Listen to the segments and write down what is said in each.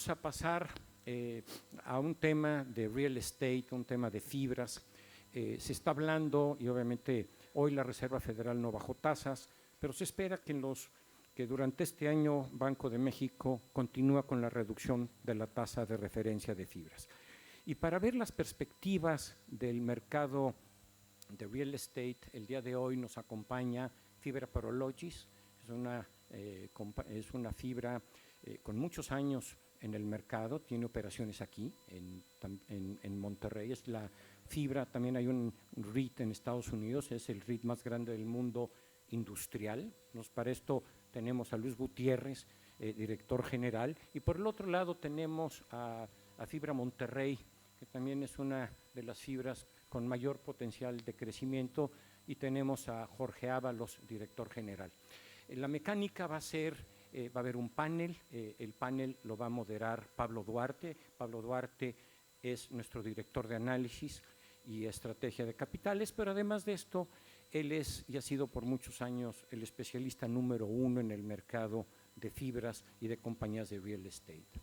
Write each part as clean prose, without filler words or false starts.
vamos a pasar a un tema de real estate, un tema de fibras. Se está hablando, y obviamente hoy la Reserva Federal no bajó tasas, pero se espera que durante este año Banco de México continúa con la reducción de la tasa de referencia de fibras. Y para ver las perspectivas del mercado de real estate, el día de hoy nos acompaña Fibra Prologis. Es una fibra con muchos años en el mercado, tiene operaciones aquí en Monterrey. Es la fibra, también hay un REIT en Estados Unidos, es el REIT más grande del mundo industrial. Para esto tenemos a Luis Gutiérrez, director general, y por el otro lado tenemos a Fibra Monterrey, que también es una de las fibras con mayor potencial de crecimiento, y tenemos a Jorge Ábalos, director general. La mecánica va a haber un panel, el panel lo va a moderar Pablo Duarte. Pablo Duarte es nuestro director de análisis y estrategia de capitales, pero además de esto, él es y ha sido por muchos años el especialista número 1 en el mercado de fibras y de compañías de real estate.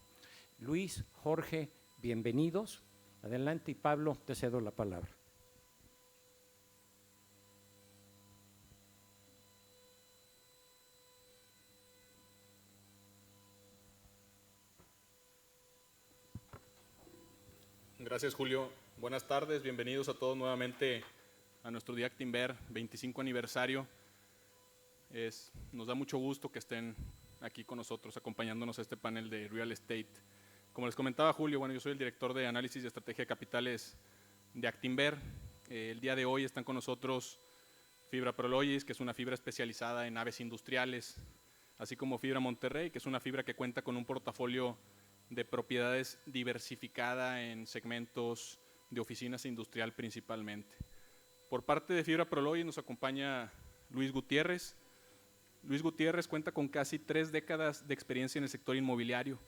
Luis, Jorge, bienvenidos. Adelante, y Pablo, te cedo la palabra. Gracias, Julio. Buenas tardes, bienvenidos a todos nuevamente a nuestro día Actinver 25 aniversario. Nos da mucho gusto que estén aquí con nosotros acompañándonos a este panel de Real Estate. Como les comentaba Julio, bueno, yo soy el director de análisis y estrategia de capitales de Actinver. El día de hoy están con nosotros Fibra Prologis, que es una fibra especializada en naves industriales, así como Fibra Monterrey, que es una fibra que cuenta con un portafolio de propiedades diversificada en segmentos de oficinas industrial principalmente. Por parte de Fibra Prologis nos acompaña Luis Gutiérrez. Luis Gutiérrez cuenta con casi 3 décadas de experiencia en el sector inmobiliario.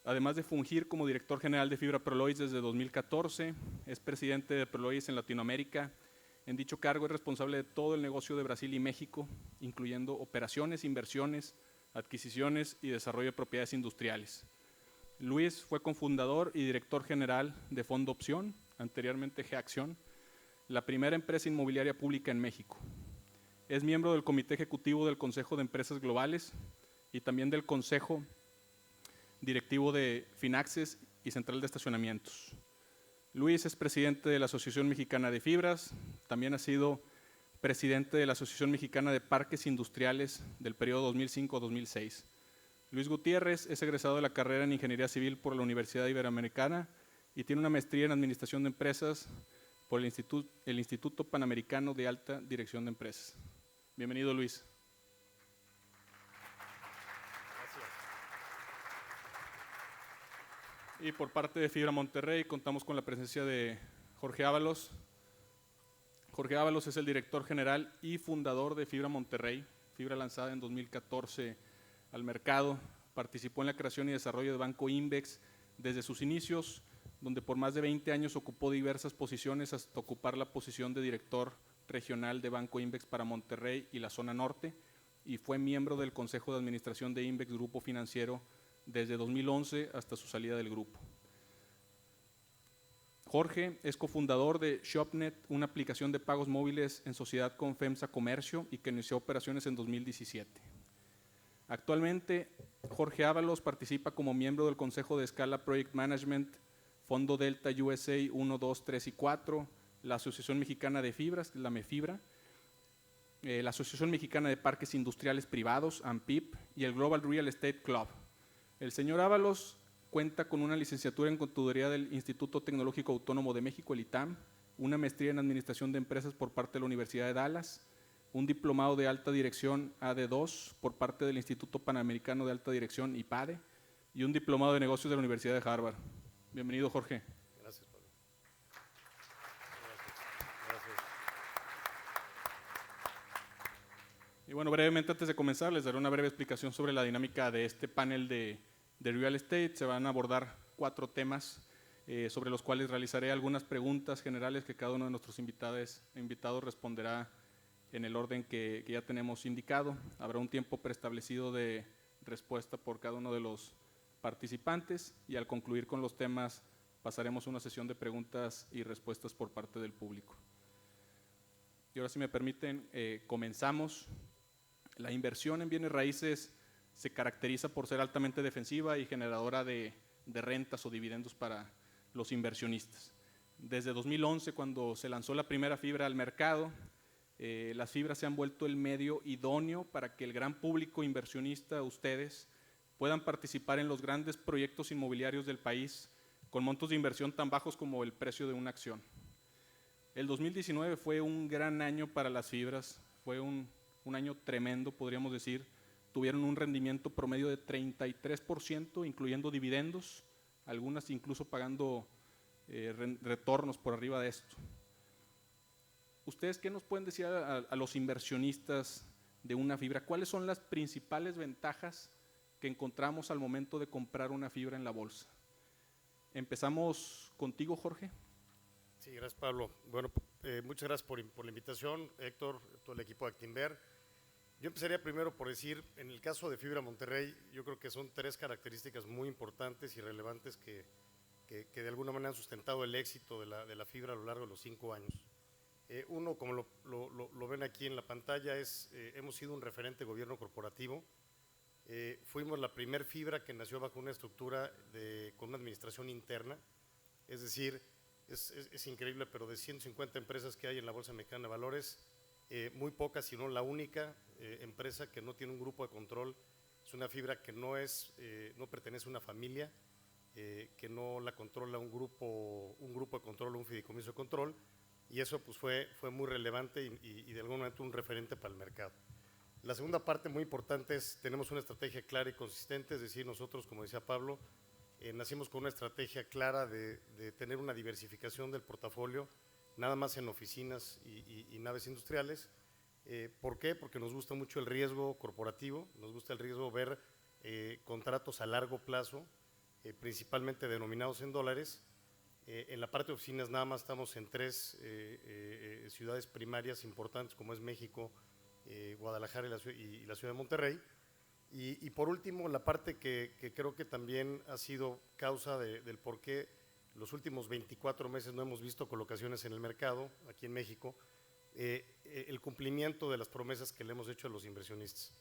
Además de fungir como director general de Fibra Prologis desde 2014, es presidente de Prologis en Latinoamérica. En dicho cargo es responsable de todo el negocio de Brasil y México, incluyendo operaciones, inversiones, adquisiciones y desarrollo de propiedades industriales. Luis fue cofundador y director general de Fondo Opción, anteriormente G-Acción, la primera empresa inmobiliaria pública en México. Es miembro del Comité Ejecutivo del Consejo de Empresas Globales y también del Consejo Directivo de Finaxes y Central de Estacionamientos. Luis es presidente de la Asociación Mexicana de Fibras, también ha sido presidente de la Asociación Mexicana de Parques Industriales del periodo 2005-2006. Luis Gutiérrez es egresado de la carrera en Ingeniería Civil por la Universidad Iberoamericana y tiene una maestría en Administración de Empresas por el Instituto Panamericano de Alta Dirección de Empresas. Bienvenido, Luis. Gracias. Y por parte de Fibra Monterrey contamos con la presencia de Jorge Ábalos. Jorge Ábalos es el director general y fundador de Fibra Monterrey, fibra lanzada en 2014 al mercado. Participó en la creación y desarrollo de Banco Invex desde sus inicios, donde por más de 20 años ocupó diversas posiciones hasta ocupar la posición de director regional de Banco Invex para Monterrey y la zona norte, y fue miembro del Consejo de Administración de Invex Grupo Financiero desde 2011 hasta su salida del grupo. Jorge es cofundador de ShopNet, una aplicación de pagos móviles en sociedad con FEMSA Comercio y que inició operaciones en 2017. Actualmente, Jorge Ábalos participa como miembro del Consejo de Scala Project Management, Fondo Delta USA 1, 2, 3 y 4, la Asociación Mexicana de Fibras, la MEFIBRA, la Asociación Mexicana de Parques Industriales Privados, AMPIP, y el Global Real Estate Club. El señor Ábalos cuenta con una licenciatura en contaduría del Instituto Tecnológico Autónomo de México, el ITAM, una maestría en Administración de Empresas por parte de la Universidad de Dallas, un diplomado de alta dirección AD2 por parte del Instituto Panamericano de Alta Dirección IPADE y un diplomado de negocios de la Universidad de Harvard. Bienvenido, Jorge. Gracias, Pablo. Gracias. Y bueno, brevemente antes de comenzar les daré una breve explicación sobre la dinámica de este panel de Real Estate. Se van a abordar 4 temas sobre los cuales realizaré algunas preguntas generales que cada uno de nuestros invitados responderá en el orden que ya tenemos indicado. Habrá un tiempo preestablecido de respuesta por cada uno de los participantes y al concluir con los temas pasaremos a una sesión de preguntas y respuestas por parte del público. Y ahora, si me permiten, comenzamos. La inversión en bienes raíces se caracteriza por ser altamente defensiva y generadora de rentas o dividendos para los inversionistas. Desde 2011, cuando se lanzó la primera fibra al mercado, las fibras se han vuelto el medio idóneo para que el gran público inversionista, ustedes, puedan participar en los grandes proyectos inmobiliarios del país con montos de inversión tan bajos como el precio de una acción. El 2019 fue un gran año para las fibras, fue un año tremendo, podríamos decir. Tuvieron un rendimiento promedio de 33%, incluyendo dividendos, algunas incluso pagando retornos por arriba de esto. ¿Ustedes qué nos pueden decir a los inversionistas de una fibra? ¿Cuáles son las principales ventajas que encontramos al momento de comprar una fibra en la bolsa? Empezamos contigo, Jorge. Sí, gracias, Pablo. Bueno, muchas gracias por la invitación, Héctor, todo el equipo de Actinver. Yo empezaría primero por decir, en el caso de Fibra Monterrey, yo creo que son 3 características muy importantes y relevantes que de alguna manera han sustentado el éxito de la fibra a lo largo de los 5 años. Uno, como lo ven aquí en la pantalla, hemos sido un referente gobierno corporativo. Fuimos la primer fibra que nació bajo una estructura con una administración interna, es decir, es increíble, pero de 150 empresas que hay en la Bolsa Mexicana de Valores, muy pocas, si no la única empresa que no tiene un grupo de control. Es una fibra que no pertenece a una familia, que no la controla un grupo de control, un fideicomiso de control, y eso pues fue muy relevante y de algún momento un referente para el mercado. La segunda parte muy importante es, tenemos una estrategia clara y consistente, es decir, nosotros, como decía Pablo, nacimos con una estrategia clara de tener una diversificación del portafolio, nada más en oficinas y naves industriales. ¿Por qué? Porque nos gusta mucho el riesgo corporativo, nos gusta el riesgo ver contratos a largo plazo, principalmente denominados en dólares. En la parte de oficinas nada más estamos en 3 ciudades primarias importantes, como es México, Guadalajara y la ciudad de Monterrey. Y por último, la parte que creo que también ha sido causa del por qué los últimos 24 meses no hemos visto colocaciones en el mercado aquí en México, el cumplimiento de las promesas que le hemos hecho a los inversionistas.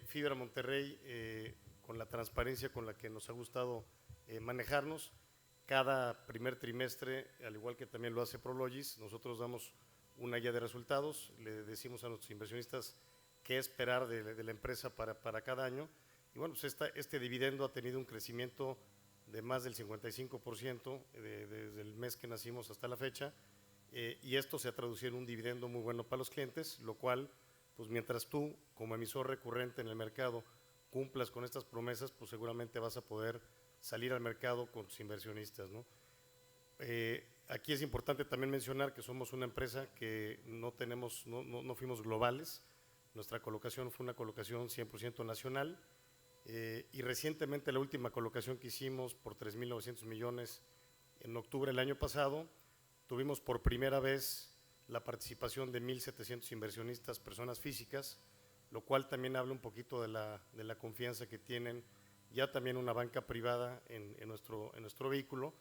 Fibra Monterrey, con la transparencia con la que nos ha gustado manejarnos, cada primer trimestre, al igual que también lo hace Prologis, nosotros damos una guía de resultados, le decimos a nuestros inversionistas qué esperar de la empresa para cada año. Y bueno, pues este dividendo ha tenido un crecimiento de más del 55% desde el mes que nacimos hasta la fecha, y esto se ha traducido en un dividendo muy bueno para los clientes, lo cual, pues mientras tú, como emisor recurrente en el mercado, cumplas con estas promesas, pues seguramente vas a poder salir al mercado con tus inversionistas, ¿no? Aquí es importante también mencionar que somos una empresa que no fuimos globales. Nuestra colocación fue una colocación 100% nacional, y recientemente la última colocación que hicimos por 3.900 millones en octubre del año pasado, tuvimos por primera vez la participación de 1.700 inversionistas, personas físicas, lo cual también habla un poquito de la confianza que tienen ya también una banca privada en nuestro vehículo,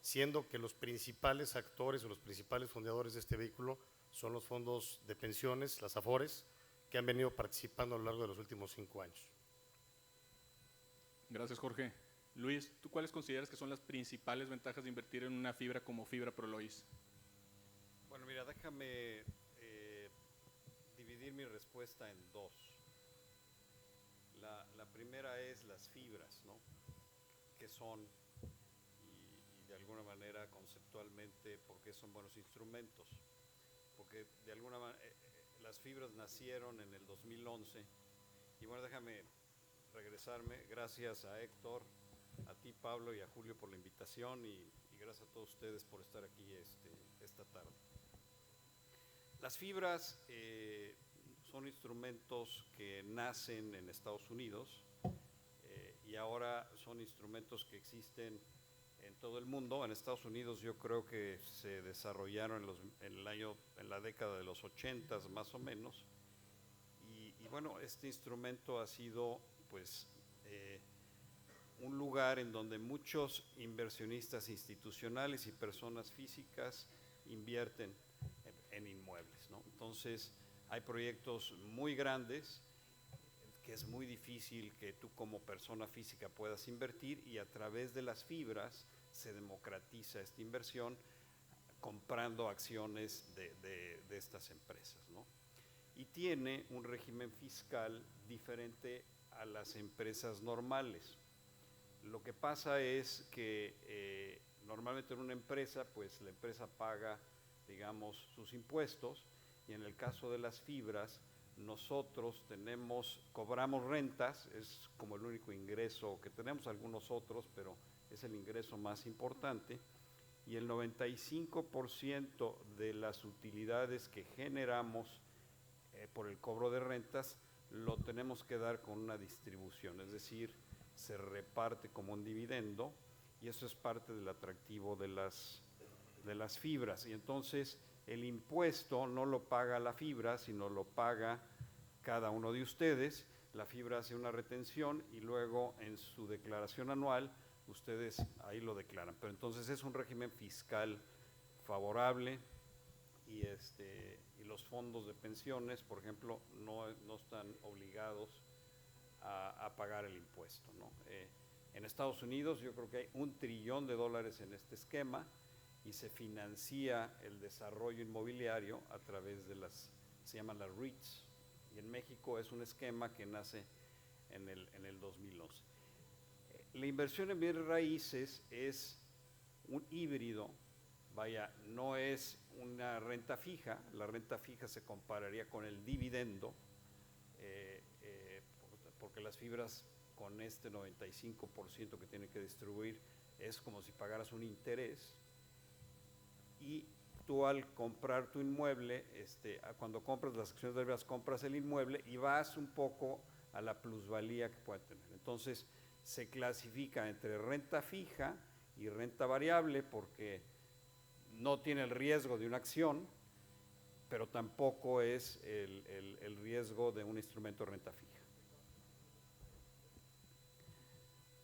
siendo que los principales actores o los principales fundadores de este vehículo son los fondos de pensiones, las AFORES, que han venido participando a lo largo de los últimos 5 años. Gracias, Jorge. Luis, ¿tú cuáles consideras que son las principales ventajas de invertir en una fibra como Fibra Prologis? Bueno, mira, déjame dividir mi respuesta en 2. La primera es las fibras, ¿no? ¿Qué son? Y de alguna manera conceptualmente, ¿por qué son buenos instrumentos? Porque de alguna manera las fibras nacieron en el 2011. Y bueno, déjame regresarme. Gracias a Héctor, a ti, Pablo, y a Julio por la invitación, y gracias a todos ustedes por estar aquí esta tarde. Las fibras son instrumentos que nacen en Estados Unidos y ahora son instrumentos que existen en todo el mundo. En Estados Unidos yo creo que se desarrollaron en la década de los 80 más o menos, y bueno, este instrumento ha sido pues un lugar en donde muchos inversionistas institucionales y personas físicas invierten en inmuebles, ¿no? Entonces, hay proyectos muy grandes que es muy difícil que tú como persona física puedas invertir, y a través de las fibras se democratiza esta inversión comprando acciones de estas empresas, ¿no? Y tiene un régimen fiscal diferente a las empresas normales. Lo que pasa es que normalmente en una empresa, pues la empresa paga, digamos, sus impuestos, y en el caso de las fibras, nosotros cobramos rentas, es como el único ingreso que tenemos, algunos otros, pero es el ingreso más importante, y el 95% de las utilidades que generamos por el cobro de rentas lo tenemos que dar con una distribución, es decir, se reparte como un dividendo, y eso es parte del atractivo de las fibras. Y entonces el impuesto no lo paga la fibra, sino lo paga cada uno de ustedes. La fibra hace una retención y luego en su declaración anual ustedes ahí lo declaran. Pero entonces es un régimen fiscal favorable, y los fondos de pensiones, por ejemplo, no están obligados a pagar el impuesto, ¿no? En Estados Unidos yo creo que hay $1 trillón en este esquema, y se financia el desarrollo inmobiliario a través de se llaman las REITs, y en México es un esquema que nace en el 2011. La inversión en bienes raíces es un híbrido, vaya, no es una renta fija. La renta fija se compararía con el dividendo, porque las fibras con este 95% que tienen que distribuir es como si pagaras un interés, y tú al comprar tu inmueble, cuando compras las acciones de fibras, compras el inmueble y vas un poco a la plusvalía que puede tener. Entonces se clasifica entre renta fija y renta variable, porque no tiene el riesgo de una acción, pero tampoco es el riesgo de un instrumento de renta fija.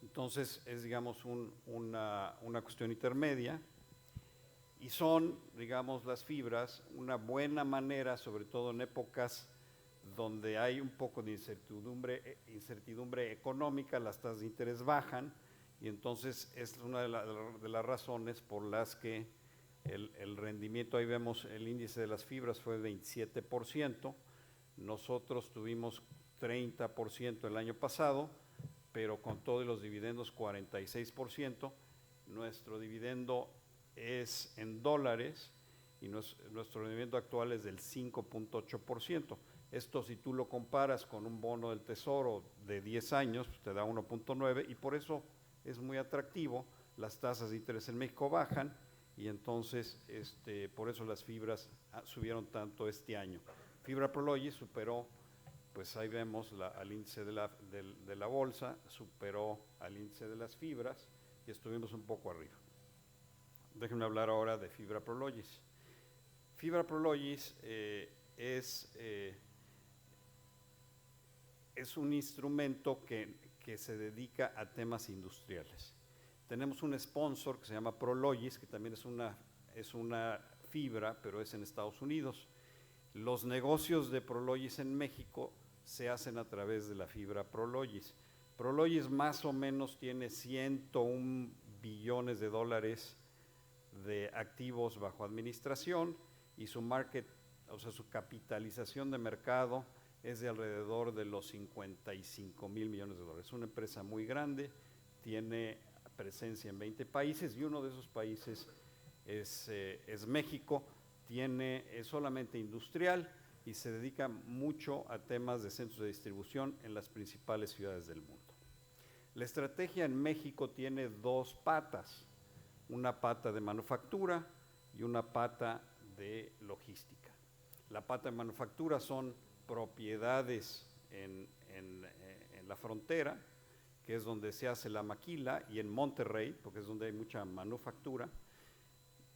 Entonces es, digamos, una cuestión intermedia, y son, digamos, las fibras una buena manera, sobre todo en épocas donde hay un poco de incertidumbre económica, las tasas de interés bajan, y entonces es una de las razones por las que el rendimiento, ahí vemos el índice de las fibras, fue 27%, nosotros tuvimos 30% el año pasado, pero con todos los dividendos 46%, nuestro dividendo es en dólares, y nuestro rendimiento actual es del 5.8%. Esto, si tú lo comparas con un bono del Tesoro de 10 años, pues te da 1.9, y por eso es muy atractivo. Las tasas de interés en México bajan, y entonces por eso las fibras subieron tanto este año. Fibra Prologis superó, pues ahí vemos al índice de la bolsa, superó al índice de las fibras, y estuvimos un poco arriba. Déjenme hablar ahora de Fibra Prologis. Fibra Prologis es un instrumento que se dedica a temas industriales. Tenemos un sponsor que se llama Prologis, que también es una fibra, pero es en Estados Unidos. Los negocios de Prologis en México se hacen a través de la fibra Prologis. Prologis más o menos tiene 101 billones de dólares de activos bajo administración, y su su capitalización de mercado es de alrededor de los 55 mil millones de dólares. Es una empresa muy grande, tiene presencia en 20 países, y uno de esos países es México. Es solamente industrial, y se dedica mucho a temas de centros de distribución en las principales ciudades del mundo. La estrategia en México tiene dos patas: una pata de manufactura y una pata de logística. La pata de manufactura son propiedades en la frontera, que es donde se hace la maquila, y en Monterrey, porque es donde hay mucha manufactura,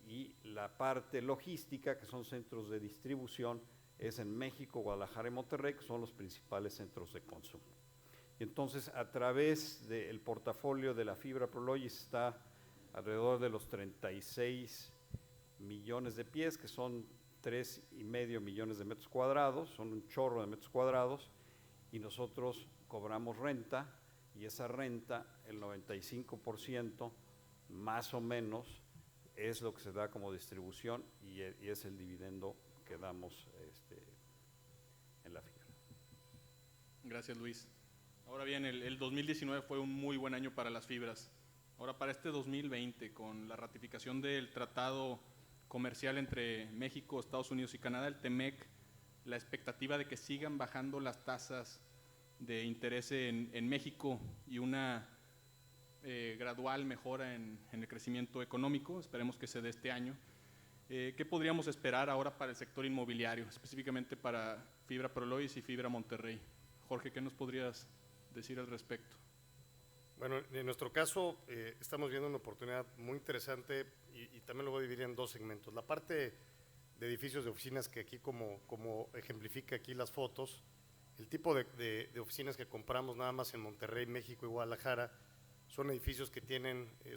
y la parte logística, que son centros de distribución, es en México, Guadalajara y Monterrey, que son los principales centros de consumo. Y entonces, a través del portafolio de la fibra Prologis está alrededor de los 36 millones de pies, que son 3,5 millones de metros cuadrados, son un chorro de metros cuadrados, y nosotros cobramos renta, y esa renta, el 95% más o menos, es lo que se da como distribución y es el dividendo que damos en la fibra. Gracias, Luis. Ahora bien, el 2019 fue un muy buen año para las fibras. Ahora para este 2020, con la ratificación del Tratado Comercial entre México, Estados Unidos y Canadá, el TEMEC, la expectativa de que sigan bajando las tasas de interés en México y una gradual mejora en el crecimiento económico, esperemos que se dé este año. ¿Qué podríamos esperar ahora para el sector inmobiliario, específicamente para Fibra Prologis y Fibra Monterrey? Jorge, ¿qué nos podrías decir al respecto? Bueno, en nuestro caso estamos viendo una oportunidad muy interesante y también lo voy a dividir en dos segmentos. La parte de edificios de oficinas, que aquí como ejemplifica aquí las fotos, el tipo de oficinas que compramos nada más en Monterrey, México y Guadalajara son edificios que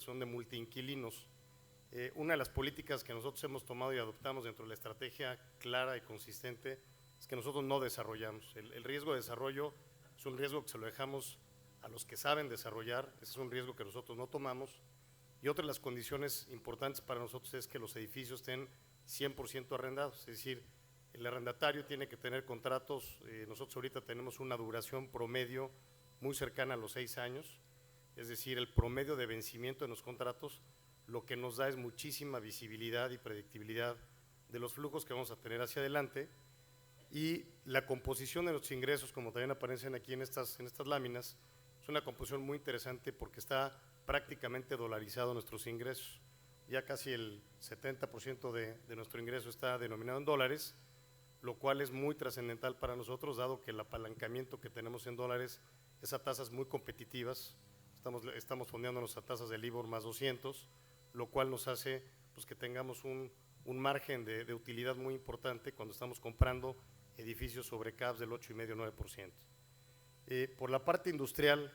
son de multiinquilinos. Una de las políticas que nosotros hemos tomado y adoptamos dentro de la estrategia clara y consistente es que nosotros no desarrollamos. El riesgo de desarrollo es un riesgo que se lo dejamos a los que saben desarrollar, ese es un riesgo que nosotros no tomamos. Y otra de las condiciones importantes para nosotros es que los edificios estén 100% arrendados, es decir, el arrendatario tiene que tener contratos, nosotros ahorita tenemos una duración promedio muy cercana a los 6 años, es decir, el promedio de vencimiento de los contratos lo que nos da es muchísima visibilidad y predictibilidad de los flujos que vamos a tener hacia adelante, y la composición de nuestros ingresos, como también aparecen aquí en estas láminas, es una composición muy interesante porque está prácticamente dolarizado nuestros ingresos. Ya casi el 70% de nuestro ingreso está denominado en dólares, lo cual es muy trascendental para nosotros, dado que el apalancamiento que tenemos en dólares es a tasas muy competitivas. Estamos fondeándonos a tasas del LIBOR más 200, lo cual nos hace pues, que tengamos un margen de utilidad muy importante cuando estamos comprando edificios sobre CAPs del 8,5–9%. Por la parte industrial,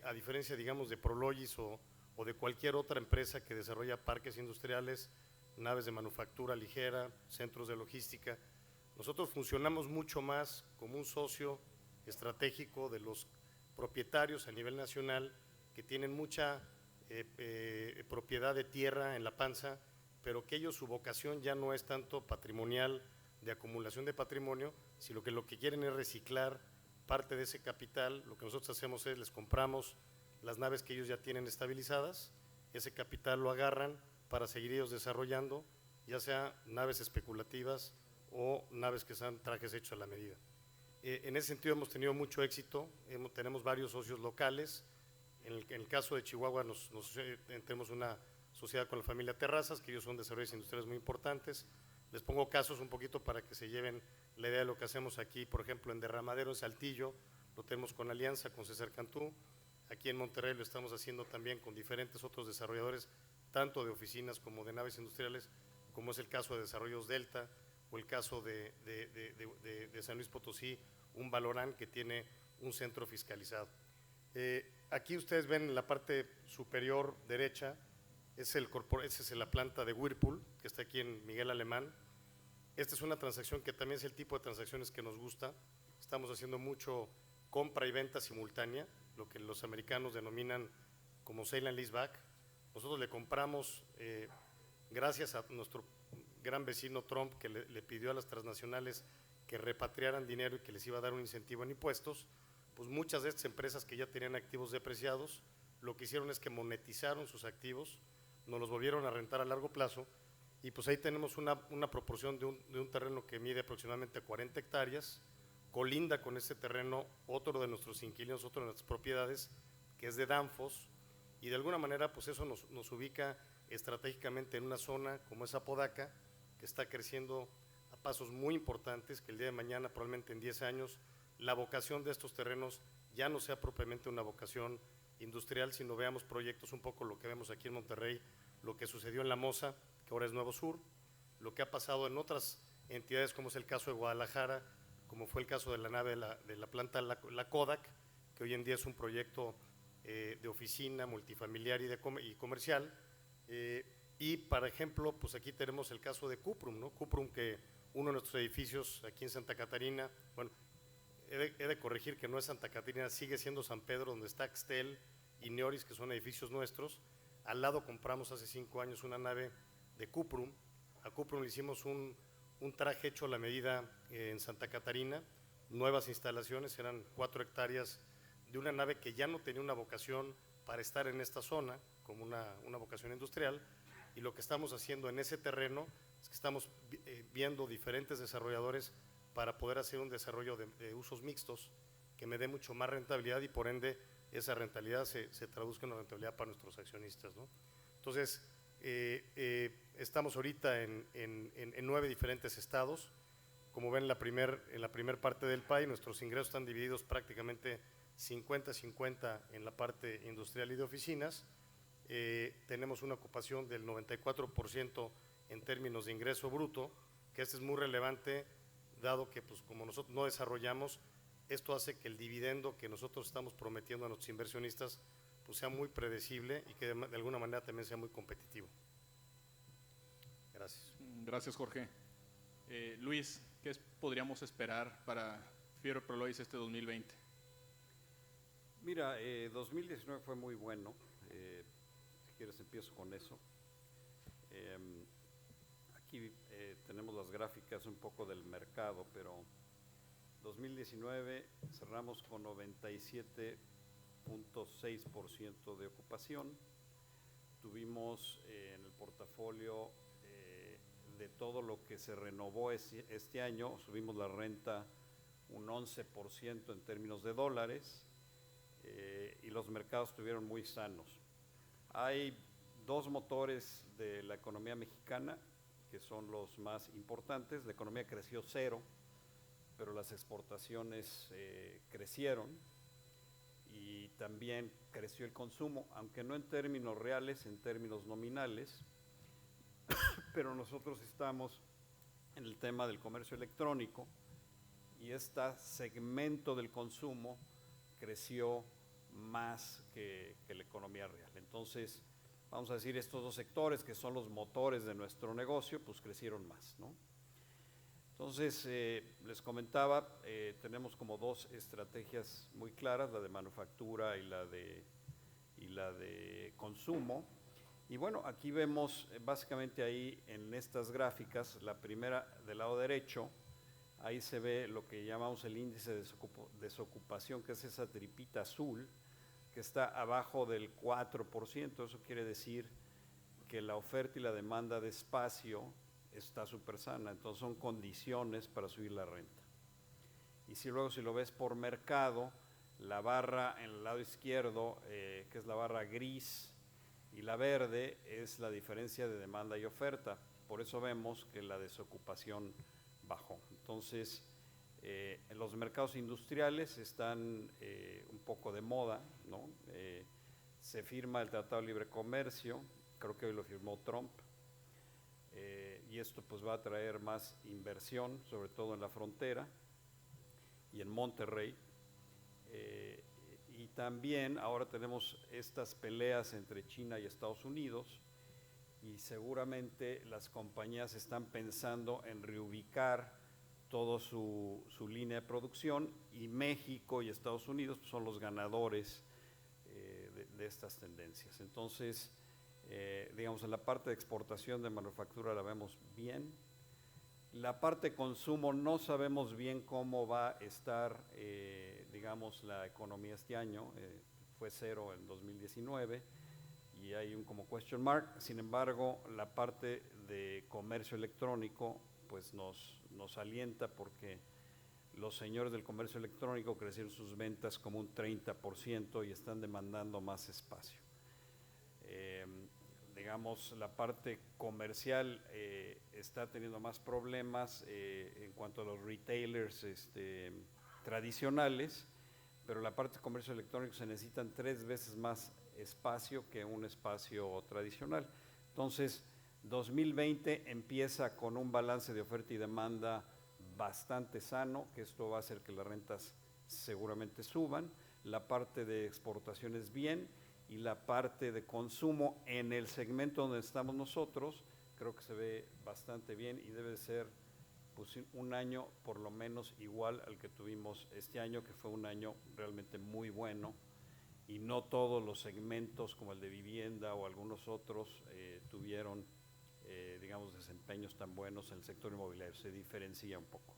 a diferencia, digamos, de Prologis o de cualquier otra empresa que desarrolla parques industriales, naves de manufactura ligera, centros de logística, nosotros funcionamos mucho más como un socio estratégico de los propietarios a nivel nacional que tienen mucha propiedad de tierra en la panza, pero que ellos, su vocación ya no es tanto patrimonial, de acumulación de patrimonio, sino que lo que quieren es reciclar parte de ese capital. Lo que nosotros hacemos es les compramos las naves que ellos ya tienen estabilizadas, ese capital lo agarran para seguir ellos desarrollando, ya sea naves especulativas o naves que sean trajes hechos a la medida. En ese sentido hemos tenido mucho éxito, tenemos varios socios locales. En el caso de Chihuahua tenemos una sociedad con la familia Terrazas, que ellos son desarrollos industriales muy importantes. Les pongo casos un poquito para que se lleven la idea de lo que hacemos aquí. Por ejemplo, en Derramadero, en Saltillo, lo tenemos con alianza con César Cantú. Aquí en Monterrey lo estamos haciendo también con diferentes otros desarrolladores, tanto de oficinas como de naves industriales, como es el caso de Desarrollos Delta o el caso de San Luis Potosí, un Valorán que tiene un centro fiscalizado. Aquí ustedes ven en la parte superior derecha, esa es la planta de Whirlpool, que está aquí en Miguel Alemán. Esta es una transacción que también es el tipo de transacciones que nos gusta. Estamos haciendo mucho compra y venta simultánea, lo que los americanos denominan como sale and leaseback. Nosotros le compramos, gracias a nuestro gran vecino Trump, que le pidió a las transnacionales que repatriaran dinero y que les iba a dar un incentivo en impuestos, pues muchas de estas empresas que ya tenían activos depreciados, lo que hicieron es que monetizaron sus activos, nos los volvieron a rentar a largo plazo, y pues ahí tenemos una proporción de un terreno que mide aproximadamente 40 hectáreas, colinda con este terreno otro de nuestros inquilinos, otro de nuestras propiedades, que es de Danfoss, y de alguna manera pues eso nos ubica estratégicamente en una zona como es Apodaca, que está creciendo a pasos muy importantes, que el día de mañana, probablemente en 10 años, la vocación de estos terrenos ya no sea propiamente una vocación industrial, sino veamos proyectos un poco lo que vemos aquí en Monterrey, lo que sucedió en La Mosa, que ahora es Nuevo Sur, lo que ha pasado en otras entidades como es el caso de Guadalajara, como fue el caso de la nave de la planta La Kodak, que que hoy en día es un proyecto de oficina multifamiliar y comercial. Y, por ejemplo, pues aquí tenemos el caso de Cuprum, ¿no? Cuprum, que uno de nuestros edificios aquí en Santa Catarina, bueno, he de corregir que no es Santa Catarina, sigue siendo San Pedro, donde está Axtel y Neoris, que son edificios nuestros. Al lado compramos hace 5 años una nave de Cuprum. A Cuprum le hicimos un traje hecho a la medida en Santa Catarina, nuevas instalaciones, eran 4 hectáreas de una nave que ya no tenía una vocación para estar en esta zona, como una vocación industrial, y lo que estamos haciendo en ese terreno es que estamos viendo diferentes desarrolladores para poder hacer un desarrollo de usos mixtos que me dé mucho más rentabilidad y por ende esa rentabilidad se traduzca en una rentabilidad para nuestros accionistas, ¿no? Entonces, estamos ahorita en 9 diferentes estados. Como ven, en la primer parte del PAI, nuestros ingresos están divididos prácticamente 50-50 en la parte industrial y de oficinas. Tenemos una ocupación del 94% en términos de ingreso bruto, que este es muy relevante, dado que pues, como nosotros no desarrollamos, esto hace que el dividendo que nosotros estamos prometiendo a nuestros inversionistas pues, sea muy predecible y que de alguna manera también sea muy competitivo. Gracias. Gracias, Jorge. Luis, ¿qué podríamos esperar para Fibra Prologis este 2020? Mira, 2019 fue muy bueno. Si quieres empiezo con eso. Aquí tenemos las gráficas un poco del mercado, pero 2019 cerramos con 97.6% de ocupación. Tuvimos en el portafolio de todo lo que se renovó este año, subimos la renta un 11% en términos de dólares, y los mercados estuvieron muy sanos. Hay 2 motores de la economía mexicana que son los más importantes. La economía creció 0, pero las exportaciones crecieron y también creció el consumo, aunque no en términos reales, en términos nominales, pero nosotros estamos en el tema del comercio electrónico y este segmento del consumo creció más que la economía real. Entonces, vamos a decir, estos 2 sectores que son los motores de nuestro negocio, pues crecieron más, ¿no? Entonces, les comentaba, tenemos como 2 estrategias muy claras, la de manufactura y la de consumo. Y bueno, aquí vemos básicamente ahí en estas gráficas, la primera del lado derecho, ahí se ve lo que llamamos el índice de desocupación, que es esa tripita azul, que está abajo del 4%, eso quiere decir que la oferta y la demanda de espacio está súper sana, entonces son condiciones para subir la renta. Y si luego si lo ves por mercado, la barra en el lado izquierdo, que es la barra gris, y la verde es la diferencia de demanda y oferta, por eso vemos que la desocupación bajó. Entonces, en los mercados industriales están un poco de moda, ¿no? Se firma el Tratado de Libre Comercio, creo que hoy lo firmó Trump, y esto pues va a traer más inversión, sobre todo en la frontera y en Monterrey. Y también ahora tenemos estas peleas entre China y Estados Unidos y seguramente las compañías están pensando en reubicar toda su línea de producción y México y Estados Unidos pues, son los ganadores de estas tendencias. Entonces, digamos, en la parte de exportación de manufactura la vemos bien. La parte de consumo no sabemos bien cómo va a estar, digamos, la economía este año. Fue 0 en 2019 y hay un como question mark. Sin embargo, la parte de comercio electrónico pues nos alienta porque los señores del comercio electrónico crecieron sus ventas como un 30% y están demandando más espacio. Digamos, la parte comercial está teniendo más problemas en cuanto a los retailers tradicionales, pero la parte de comercio electrónico se necesitan 3 veces más espacio que un espacio tradicional. Entonces, 2020 empieza con un balance de oferta y demanda bastante sano, que esto va a hacer que las rentas seguramente suban, la parte de exportaciones bien y la parte de consumo en el segmento donde estamos nosotros, creo que se ve bastante bien y debe ser pues, un año por lo menos igual al que tuvimos este año, que fue un año realmente muy bueno, y no todos los segmentos como el de vivienda o algunos otros tuvieron, digamos, desempeños tan buenos en el sector inmobiliario, se diferencia un poco.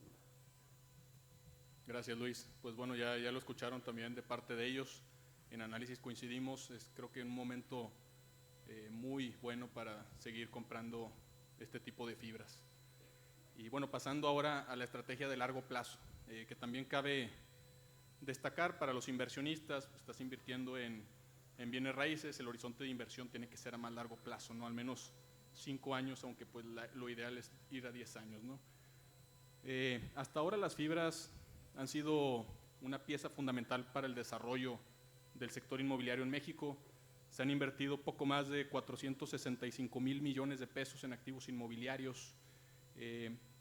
Gracias, Luis. Pues bueno, ya lo escucharon también de parte de ellos. En análisis coincidimos, creo que en un momento muy bueno para seguir comprando este tipo de fibras. Y bueno, pasando ahora a la estrategia de largo plazo, que también cabe destacar para los inversionistas. Pues, estás invirtiendo en bienes raíces, el horizonte de inversión tiene que ser a más largo plazo, ¿no? Al menos 5 años, aunque pues lo ideal es ir a 10 años, ¿no? Hasta ahora las fibras han sido una pieza fundamental para el desarrollo del sector inmobiliario en México. Se han invertido poco más de 465,000 millones de pesos en activos inmobiliarios.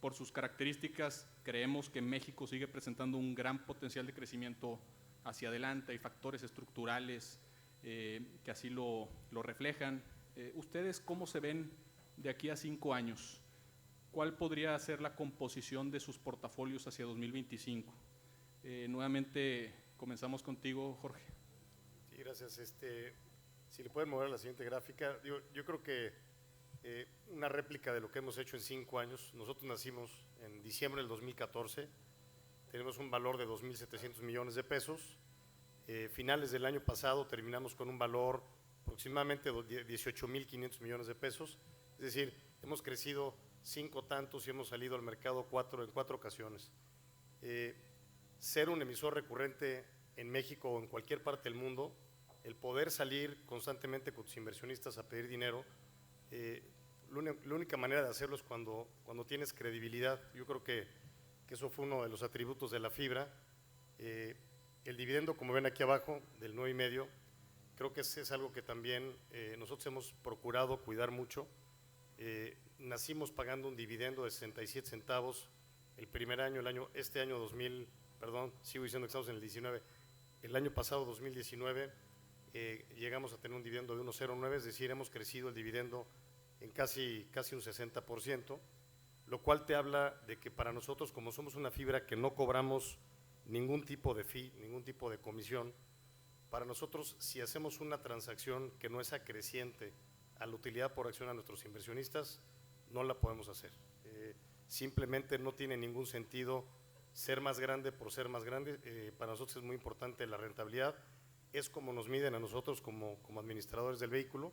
Por sus características, creemos que México sigue presentando un gran potencial de crecimiento hacia adelante. Hay factores estructurales que así lo reflejan. ¿Ustedes cómo se ven de aquí a 5 años? ¿Cuál podría ser la composición de sus portafolios hacia 2025? Nuevamente comenzamos contigo, Jorge. Sí, gracias. Si le pueden mover a la siguiente gráfica, yo creo que una réplica de lo que hemos hecho en 5 años. Nosotros nacimos en diciembre del 2014, tenemos un valor de 2.700 millones de pesos. Finales del año pasado terminamos con un valor aproximadamente de 18.500 millones de pesos. Es decir, hemos crecido 5 tantos y hemos salido al mercado en 4 ocasiones. Ser un emisor recurrente en México o en cualquier parte del mundo, el poder salir constantemente con tus inversionistas a pedir dinero, la única manera de hacerlo es cuando tienes credibilidad. Yo creo que eso fue uno de los atributos de la fibra. El dividendo, como ven aquí abajo, del 9,5, creo que es algo que también nosotros hemos procurado cuidar mucho. Nacimos pagando un dividendo de 67 centavos el primer año, este año 2000, perdón, sigo diciendo que estamos en el 19, el año pasado 2019 llegamos a tener un dividendo de 1,09, es decir, hemos crecido el dividendo en casi un 60%, lo cual te habla de que para nosotros, como somos una fibra que no cobramos ningún tipo de fee, ningún tipo de comisión, para nosotros si hacemos una transacción que no es acreciente a la utilidad por acción a nuestros inversionistas, no la podemos hacer. Simplemente no tiene ningún sentido ser más grande por ser más grande. Para nosotros es muy importante la rentabilidad, es como nos miden a nosotros como administradores del vehículo.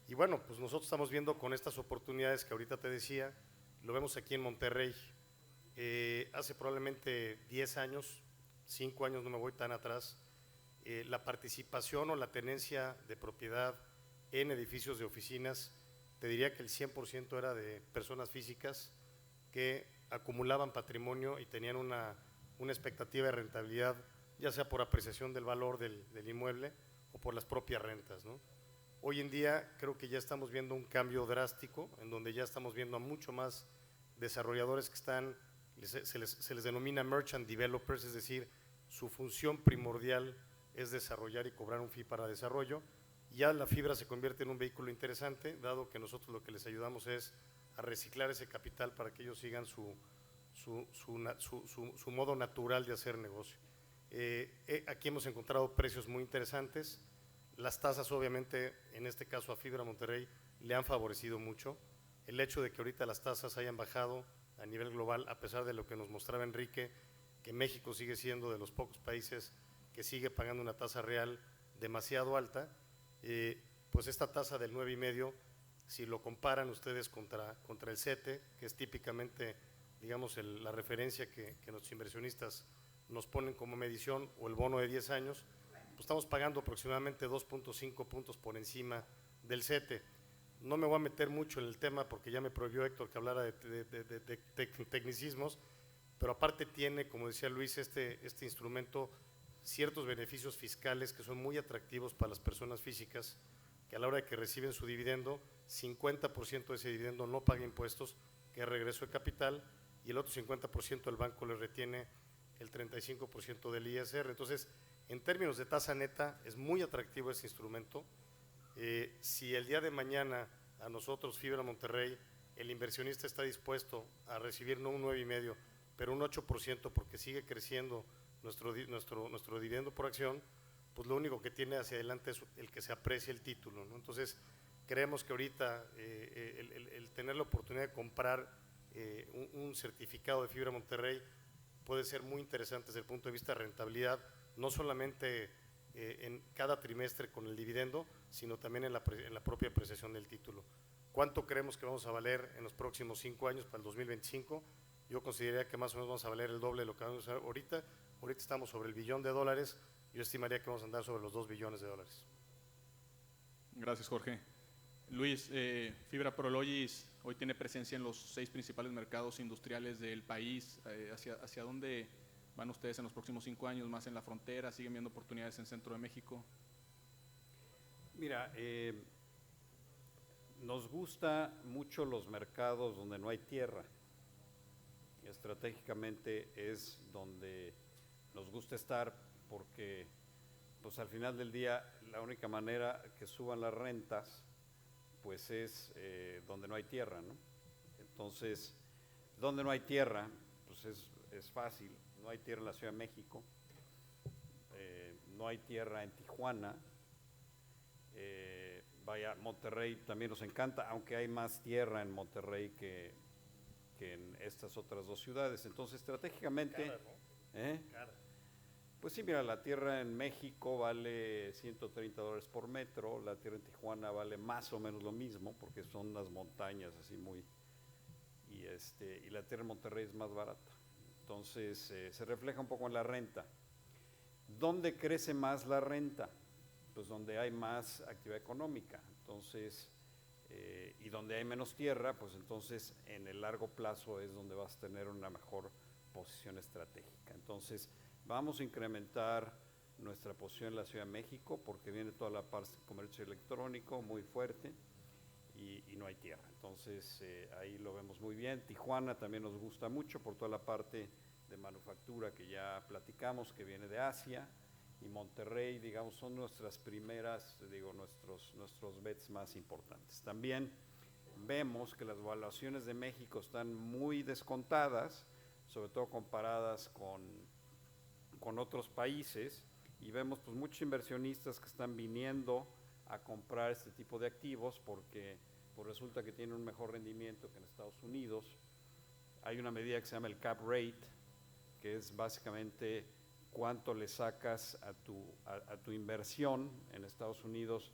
Y bueno, pues nosotros estamos viendo con estas oportunidades que ahorita te decía, lo vemos aquí en Monterrey. Hace probablemente 10 años, 5 años, no me voy tan atrás, la participación o la tenencia de propiedad en edificios de oficinas, te diría que el 100% era de personas físicas que acumulaban patrimonio y tenían una expectativa de rentabilidad, ya sea por apreciación del valor del inmueble o por las propias rentas, ¿no? Hoy en día creo que ya estamos viendo un cambio drástico, en donde ya estamos viendo a mucho más desarrolladores que se les denomina merchant developers, es decir, su función primordial es desarrollar y cobrar un fee para desarrollo. Ya la fibra se convierte en un vehículo interesante, dado que nosotros lo que les ayudamos es a reciclar ese capital para que ellos sigan su modo natural de hacer negocio. Aquí hemos encontrado precios muy interesantes. Las tasas, obviamente, en este caso a Fibra Monterrey, le han favorecido mucho. El hecho de que ahorita las tasas hayan bajado a nivel global, a pesar de lo que nos mostraba Enrique, que México sigue siendo de los pocos países que sigue pagando una tasa real demasiado alta, pues esta tasa del 9,5, si lo comparan ustedes contra el CETE, que es típicamente, digamos, la referencia que nuestros inversionistas nos ponen como medición, o el bono de 10 años, pues estamos pagando aproximadamente 2.5 puntos por encima del CETE. No me voy a meter mucho en el tema porque ya me prohibió Héctor que hablara de tecnicismos, pero aparte tiene, como decía Luis, este instrumento ciertos beneficios fiscales que son muy atractivos para las personas físicas, que a la hora de que reciben su dividendo, 50% de ese dividendo no paga impuestos, que es regreso de capital, y el otro 50% el banco le retiene el 35% del ISR. Entonces, En términos de tasa neta, es muy atractivo ese instrumento. Si el día de mañana a nosotros, Fibra Monterrey, el inversionista está dispuesto a recibir no un 9,5, pero un 8% porque sigue creciendo nuestro dividendo por acción, pues lo único que tiene hacia adelante es el que se aprecie el título, ¿no? Entonces, creemos que ahorita el tener la oportunidad de comprar un certificado de Fibra Monterrey puede ser muy interesante desde el punto de vista de rentabilidad, no solamente en cada trimestre con el dividendo, sino también en la propia apreciación del título. ¿Cuánto creemos que vamos a valer en los próximos 5 años para el 2025? Yo consideraría que más o menos vamos a valer el doble de lo que vamos a hacer ahorita. Ahorita estamos sobre el $1 billón, yo estimaría que vamos a andar sobre los $2 billones. Gracias, Jorge. Luis, Fibra Prologis hoy tiene presencia en los 6 principales mercados industriales del país. ¿Hacia dónde van ustedes en los próximos 5 años? ¿Más en la frontera? ¿Siguen viendo oportunidades en Centro de México? Mira, nos gusta mucho los mercados donde no hay tierra. Estratégicamente es donde nos gusta estar porque pues al final del día la única manera que suban las rentas pues es donde no hay tierra, ¿no? Entonces, donde no hay tierra, pues es fácil. No hay tierra en la Ciudad de México, no hay tierra en Tijuana, vaya, Monterrey también nos encanta, aunque hay más tierra en Monterrey que en estas otras 2 ciudades. Entonces, estratégicamente… Cara, ¿no? Cara. Pues sí, mira, la tierra en México vale $130 por metro, la tierra en Tijuana vale más o menos lo mismo, porque son unas montañas así muy… Y la tierra en Monterrey es más barata. Entonces, se refleja un poco en la renta. ¿Dónde crece más la renta? Pues donde hay más actividad económica. Entonces, y donde hay menos tierra, pues entonces en el largo plazo es donde vas a tener una mejor posición estratégica. Entonces, vamos a incrementar nuestra posición en la Ciudad de México porque viene toda la parte de comercio electrónico muy fuerte y no hay tierra. Entonces, ahí lo vemos muy bien. Tijuana también nos gusta mucho por toda la parte de manufactura que ya platicamos, que viene de Asia. Y Monterrey, digamos, son nuestras primeras, nuestros bets más importantes. También vemos que las valuaciones de México están muy descontadas, sobre todo comparadas con otros países, y vemos pues muchos inversionistas que están viniendo a comprar este tipo de activos porque pues, resulta que tienen un mejor rendimiento que en Estados Unidos. Hay una medida que se llama el cap rate, que es básicamente cuánto le sacas a tu inversión. En Estados Unidos,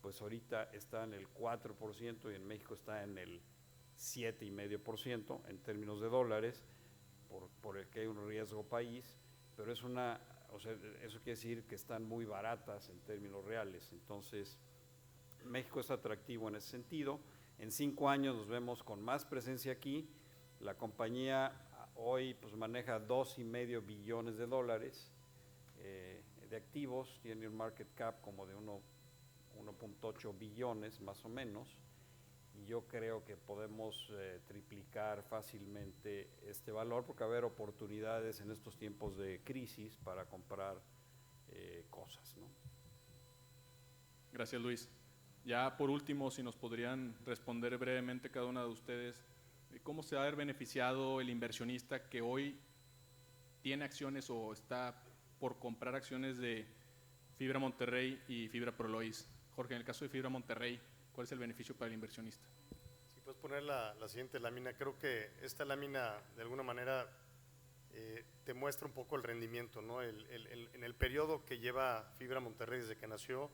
pues ahorita está en el 4% y en México está en el 7,5% en términos de dólares, por el que hay un riesgo país, pero eso quiere decir que están muy baratas en términos reales. Entonces, México es atractivo en ese sentido. En 5 años nos vemos con más presencia aquí. La compañía hoy pues maneja $2,5 billones de activos, tiene un market cap como de 1.8 billones más o menos, y yo creo que podemos triplicar fácilmente este valor porque va a haber oportunidades en estos tiempos de crisis para comprar cosas, ¿no? Gracias, Luis. Ya por último, si nos podrían responder brevemente cada una de ustedes, ¿cómo se va a ver beneficiado el inversionista que hoy tiene acciones o está por comprar acciones de Fibra Monterrey y Fibra Prologis? Jorge, en el caso de Fibra Monterrey, ¿cuál es el beneficio para el inversionista? Si puedes poner la siguiente lámina, creo que esta lámina de alguna manera te muestra un poco el rendimiento, ¿no? En el periodo que lleva Fibra Monterrey desde que nació,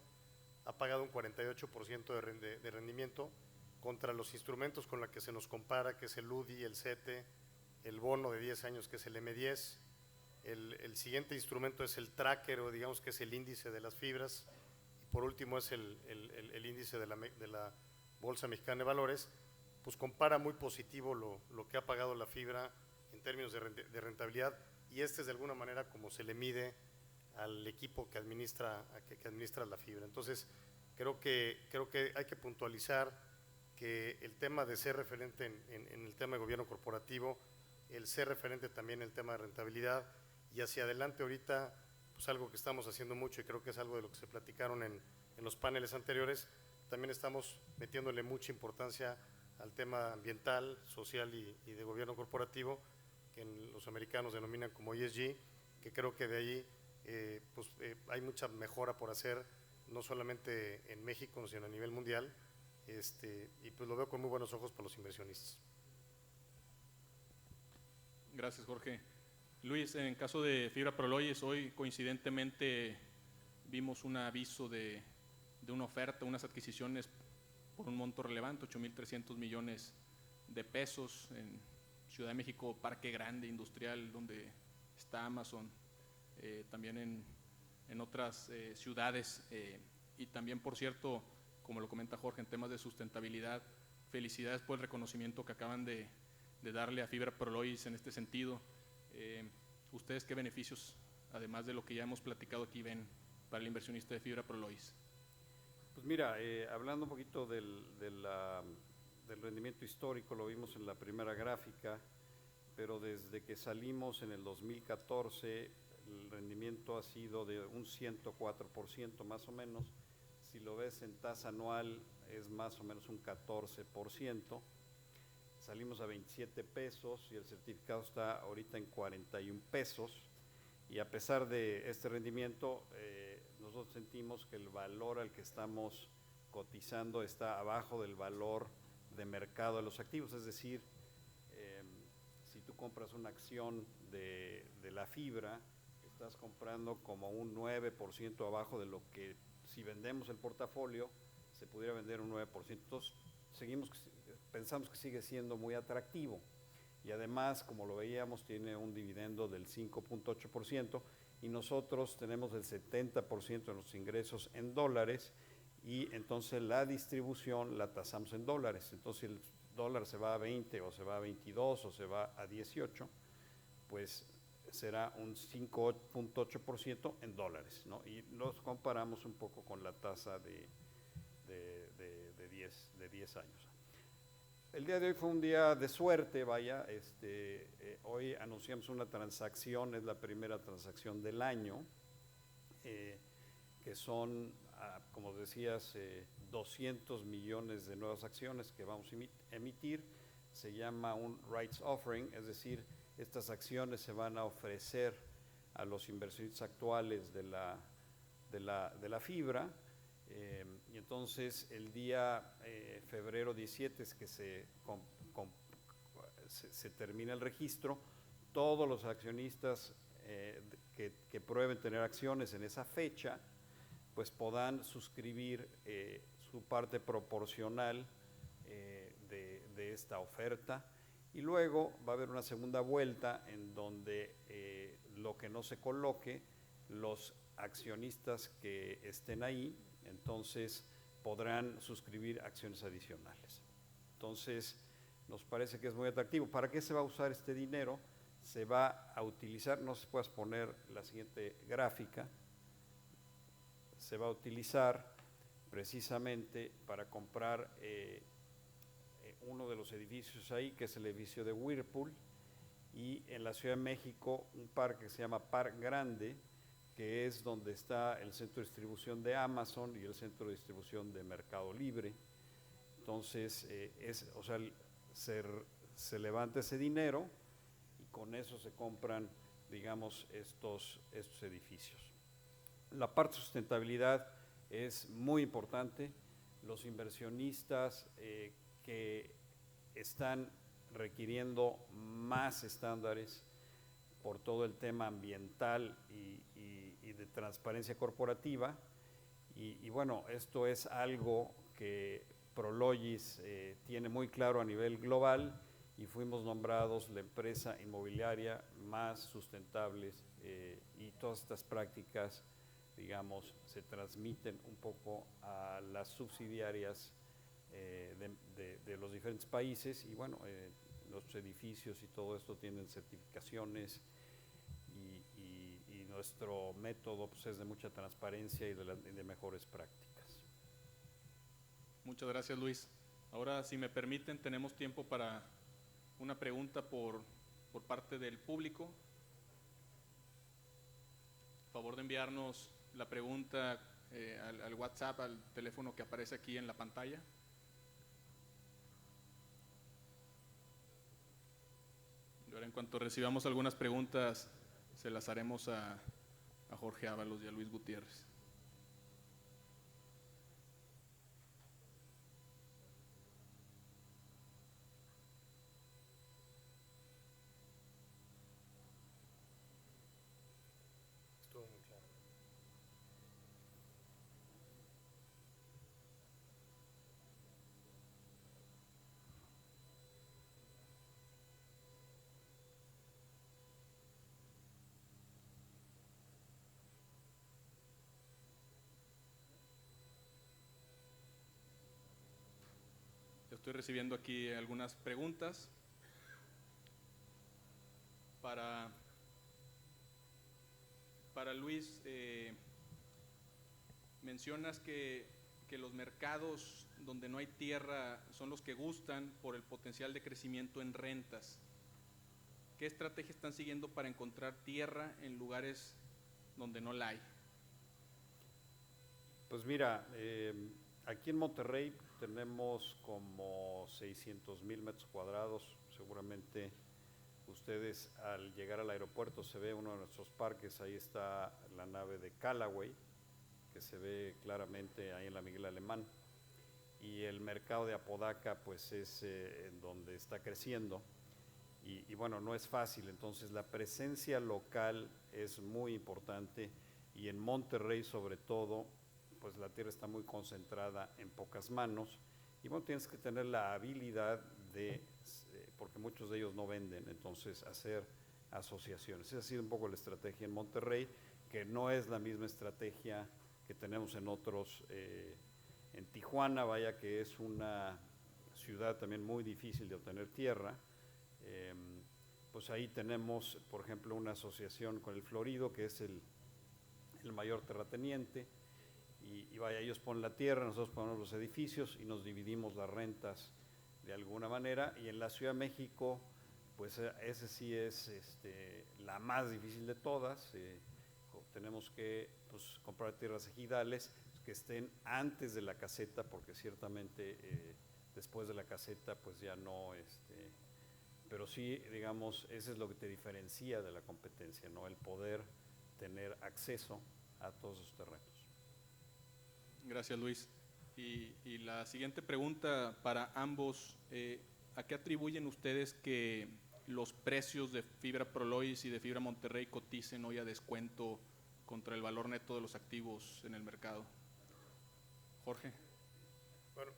ha pagado un 48% de rendimiento contra los instrumentos con los que se nos compara, que es el UDI, el CETE, el bono de 10 años, que es el M10. El siguiente instrumento es el tracker, o digamos que es el índice de las fibras. Y por último es el índice de la Bolsa Mexicana de Valores. Pues compara muy positivo lo que ha pagado la fibra en términos de rentabilidad, y este es de alguna manera como se le mide al equipo que administra la fibra. Entonces, creo que hay que puntualizar que el tema de ser referente en el tema de gobierno corporativo, el ser referente también en el tema de rentabilidad, y hacia adelante ahorita, pues pues algo que estamos haciendo mucho y creo que es algo de lo que se platicaron en los paneles anteriores. También estamos metiéndole mucha importancia al tema ambiental, social y de gobierno corporativo, que los americanos denominan como ESG, que creo que de ahí hay mucha mejora por hacer, no solamente en México, sino a nivel mundial, y pues lo veo con muy buenos ojos para los inversionistas. Gracias, Jorge. Luis, en caso de Fibra Prologis, hoy coincidentemente vimos un aviso de una oferta, unas adquisiciones por un monto relevante, 8.300 millones de pesos en Ciudad de México, Parque Grande Industrial, donde está Amazon, también en otras ciudades, y también, por cierto, como lo comenta Jorge, en temas de sustentabilidad, felicidades por el reconocimiento que acaban de darle a Fibra Prologis en este sentido. ¿Ustedes qué beneficios, además de lo que ya hemos platicado aquí, ven para el inversionista de Fibra Prologis? Pues mira, hablando un poquito del rendimiento histórico, lo vimos en la primera gráfica, pero desde que salimos en el 2014, el rendimiento ha sido de un 104% más o menos. Si lo ves en tasa anual, es más o menos un 14%. Salimos a 27 pesos y el certificado está ahorita en 41 pesos. Y a pesar de este rendimiento, nosotros sentimos que el valor al que estamos cotizando está abajo del valor de mercado de los activos. Es decir, si tú compras una acción de la fibra, estás comprando como un 9% abajo de lo que, si vendemos el portafolio, se pudiera vender un 9%. Entonces, pensamos que sigue siendo muy atractivo. Y además, como lo veíamos, tiene un dividendo del 5.8% y nosotros tenemos el 70% de los ingresos en dólares y entonces la distribución la tasamos en dólares. Entonces, si el dólar se va a 20 o se va a 22 o se va a 18, pues será un 5.8% en dólares, ¿no? Y nos comparamos un poco con la tasa de 10 años. El día de hoy fue un día de suerte, vaya. Hoy anunciamos una transacción, es la primera transacción del año, que son, como decías, 200 millones de nuevas acciones que vamos a emitir. Se llama un rights offering, es decir, estas acciones se van a ofrecer a los inversionistas actuales de la fibra. Y entonces el día febrero 17 es que se termina el registro. Todos los accionistas que prueben tener acciones en esa fecha, pues podrán suscribir su parte proporcional de esta oferta. Y luego va a haber una segunda vuelta en donde lo que no se coloque, los accionistas que estén ahí, entonces podrán suscribir acciones adicionales. Entonces, nos parece que es muy atractivo. ¿Para qué se va a usar este dinero? Se va a utilizar, no sé si puedes poner la siguiente gráfica, se va a utilizar precisamente para comprar uno de los edificios ahí, que es el edificio de Whirlpool, y en la Ciudad de México un parque que se llama Parque Grande, que es donde está el centro de distribución de Amazon y el centro de distribución de Mercado Libre. Entonces, se levanta ese dinero y con eso se compran, digamos, estos edificios. La parte de sustentabilidad es muy importante. Los inversionistas que están requiriendo más estándares por todo el tema ambiental y de transparencia corporativa. Y bueno, esto es algo que Prologis tiene muy claro a nivel global y fuimos nombrados la empresa inmobiliaria más sustentable y todas estas prácticas, digamos, se transmiten un poco a las subsidiarias de los diferentes países y bueno, los edificios y todo esto tienen certificaciones y nuestro método pues, es de mucha transparencia y de mejores prácticas. Muchas gracias, Luis. Ahora, si me permiten, tenemos tiempo para una pregunta por parte del público. favor de enviarnos la pregunta al WhatsApp, al teléfono que aparece aquí en la pantalla. Y ahora, en cuanto recibamos algunas preguntas, se las haremos a Jorge Ábalos y a Luis Gutiérrez. Estuvo muy claro. Yo estoy recibiendo aquí algunas preguntas. Para Luis, mencionas que los mercados donde no hay tierra son los que gustan por el potencial de crecimiento en rentas. ¿Qué estrategia están siguiendo para encontrar tierra en lugares donde no la hay? Pues mira, aquí en Monterrey tenemos como 600,000 metros cuadrados. Seguramente ustedes al llegar al aeropuerto se ve uno de nuestros parques, ahí está la nave de Callaway, que se ve claramente ahí en la Miguel Alemán. Y el mercado de Apodaca pues es en donde está creciendo. Y bueno, no es fácil, entonces la presencia local es muy importante y en Monterrey sobre todo, pues la tierra está muy concentrada en pocas manos y bueno, tienes que tener la habilidad de, porque muchos de ellos no venden, entonces hacer asociaciones. Esa ha sido un poco la estrategia en Monterrey, que no es la misma estrategia que tenemos en otros, en Tijuana, vaya que es una ciudad también muy difícil de obtener tierra. Pues ahí tenemos, por ejemplo, una asociación con el Florido, que es el mayor terrateniente, y vaya, ellos ponen la tierra, nosotros ponemos los edificios y nos dividimos las rentas de alguna manera. Y en la Ciudad de México, pues ese sí es la más difícil de todas. Tenemos que pues, comprar tierras ejidales que estén antes de la caseta, porque ciertamente después de la caseta pues ya no, pero sí, digamos, eso es lo que te diferencia de la competencia, ¿no? El poder tener acceso a todos esos terrenos. Gracias, Luis. Y la siguiente pregunta para ambos, ¿a qué atribuyen ustedes que los precios de Fibra Prolois y de Fibra Monterrey coticen hoy a descuento contra el valor neto de los activos en el mercado? Jorge. Bueno,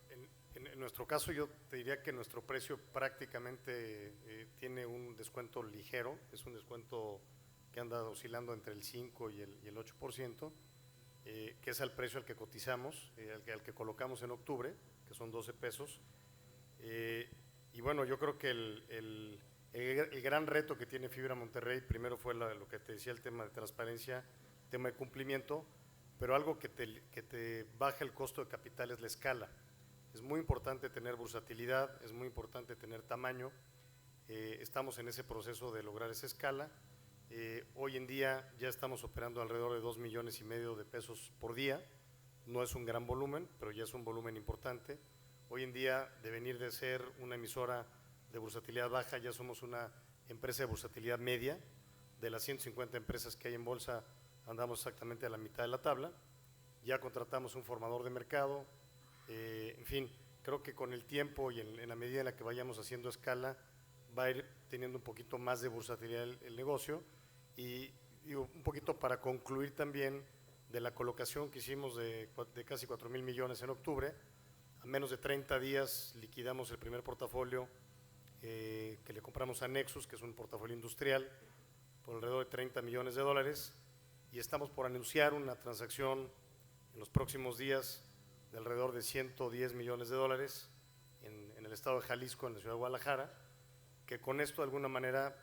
en nuestro caso yo te diría que nuestro precio prácticamente tiene un descuento ligero, es un descuento que anda oscilando entre el 5 y el 8%, que es el precio al que cotizamos, al que colocamos en octubre, que son 12 pesos. Y bueno, yo creo que el gran reto que tiene Fibra Monterrey, primero fue lo que te decía, el tema de transparencia, tema de cumplimiento, pero algo que te baja el costo de capital es la escala. Es muy importante tener versatilidad, es muy importante tener tamaño. Estamos en ese proceso de lograr esa escala. Hoy en día ya estamos operando alrededor de 2,5 millones de pesos por día. No es un gran volumen, pero ya es un volumen importante. Hoy en día, de venir de ser una emisora de bursatilidad baja, ya somos una empresa de bursatilidad media. De las 150 empresas que hay en bolsa, andamos exactamente a la mitad de la tabla. Ya contratamos un formador de mercado. En fin, creo que con el tiempo y en la medida en la que vayamos haciendo escala, va a ir teniendo un poquito más de bursatilidad el negocio. Y un poquito para concluir también de la colocación que hicimos de casi 4,000 millones en octubre, a menos de 30 días liquidamos el primer portafolio que le compramos a Nexus, que es un portafolio industrial, por alrededor de 30 millones de dólares, y estamos por anunciar una transacción en los próximos días de alrededor de 110 millones de dólares en el estado de Jalisco, en la ciudad de Guadalajara, que con esto de alguna manera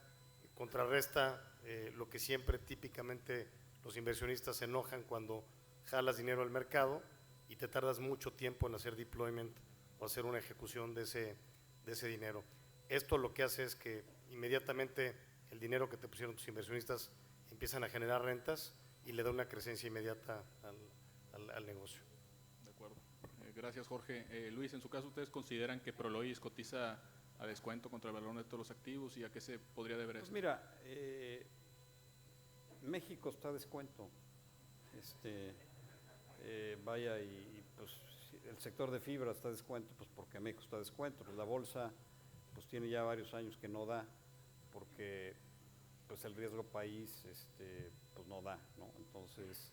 contrarresta lo que siempre típicamente los inversionistas se enojan cuando jalas dinero al mercado y te tardas mucho tiempo en hacer deployment o hacer una ejecución de ese dinero. Esto lo que hace es que inmediatamente el dinero que te pusieron tus inversionistas empiezan a generar rentas y le da una crecencia inmediata al negocio. De acuerdo. Gracias, Jorge. Luis, en su caso, ¿ustedes consideran que Prolois cotiza a descuento contra el valor neto de los activos y a qué se podría deber Pues esto? mira, México está a descuento. Vaya, y pues el sector de fibra está a descuento, pues porque México está a descuento. Pues la bolsa pues tiene ya varios años que no da, porque pues el riesgo país pues no da, ¿no? Entonces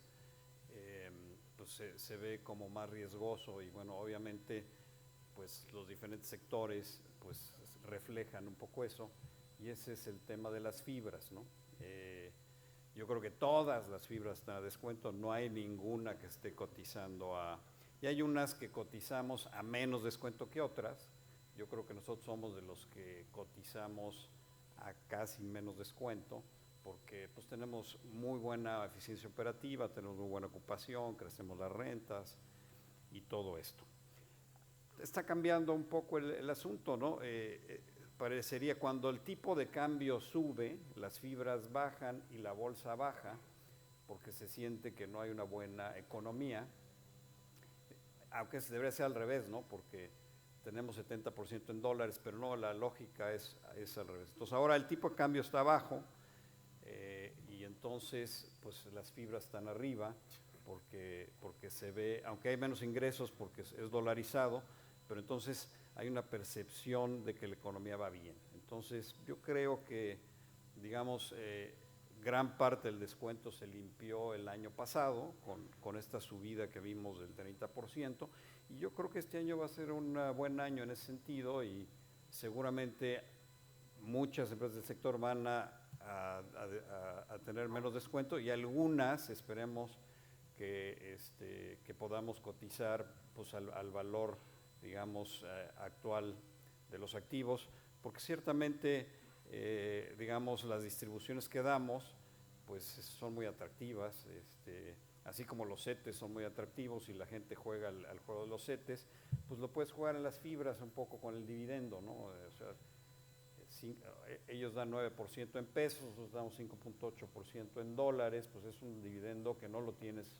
pues se ve como más riesgoso y bueno, obviamente pues los diferentes sectores pues reflejan un poco eso y ese es el tema de las fibras, ¿no? Yo creo que todas las fibras están a descuento, no hay ninguna que esté cotizando y hay unas que cotizamos a menos descuento que otras. Yo creo que nosotros somos de los que cotizamos a casi menos descuento, porque pues tenemos muy buena eficiencia operativa, tenemos muy buena ocupación, crecemos las rentas y todo esto. Está cambiando un poco el asunto, ¿no? Parecería cuando el tipo de cambio sube, las fibras bajan y la bolsa baja, porque se siente que no hay una buena economía, aunque debería ser al revés, ¿no? Porque tenemos 70% en dólares, pero no, la lógica es al revés. Entonces ahora el tipo de cambio está bajo y entonces pues las fibras están arriba porque se ve, aunque hay menos ingresos porque es dolarizado, pero entonces hay una percepción de que la economía va bien. Entonces yo creo que, digamos, gran parte del descuento se limpió el año pasado con esta subida que vimos del 30%, y yo creo que este año va a ser un buen año en ese sentido y seguramente muchas empresas del sector van a tener menos descuento y algunas esperemos que podamos cotizar pues, al valor, digamos, actual de los activos, porque ciertamente, digamos, las distribuciones que damos, pues son muy atractivas, así como los CETES son muy atractivos y la gente juega al juego de los CETES, pues lo puedes jugar en las fibras un poco con el dividendo, ¿no? O sea, ellos dan 9% en pesos, nosotros damos 5.8% en dólares, pues es un dividendo que no lo tienes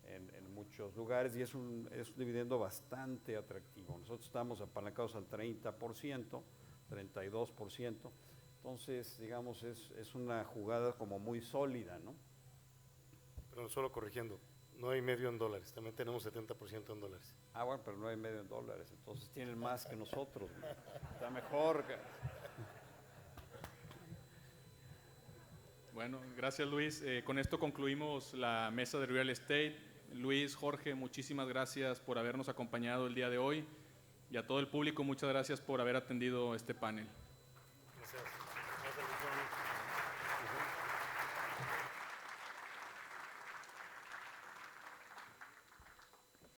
en muchos lugares y es un dividendo bastante atractivo. Nosotros estamos apalancados al 30%, 32%, entonces, digamos, es una jugada como muy sólida, ¿no? Pero solo corrigiendo, no hay medio en dólares, también tenemos 70% en dólares. Ah, bueno, pero no hay medio en dólares, entonces tienen más que nosotros, ¿no? Está mejor. Bueno, gracias, Luis. Con esto concluimos la mesa de Real Estate. Luis, Jorge, muchísimas gracias por habernos acompañado el día de hoy y a todo el público, muchas gracias por haber atendido este panel. Gracias. Gracias,